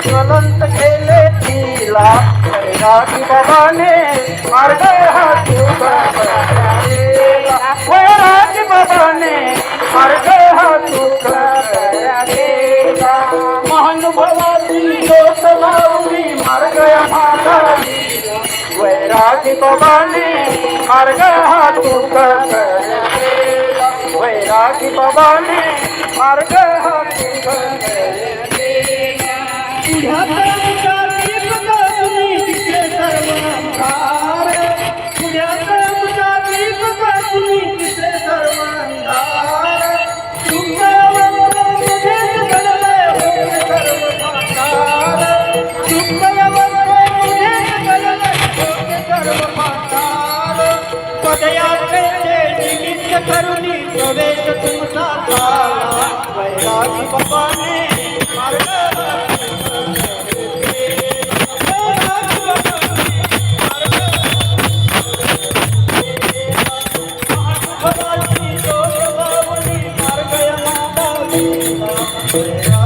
ज्वलंत केले तिला रागी बाबाने मार्ग हाती रागी बाबाने मार्ग हातू महानुभवाची ज्योत लावली मार्ग माताली वैरागी बाबाने मार्ग हातू वैरागी बाबाने मार्ग हातू करुणी प्रवेश तुमचा झाला वैरागी बाबाने मार्ग मार्ग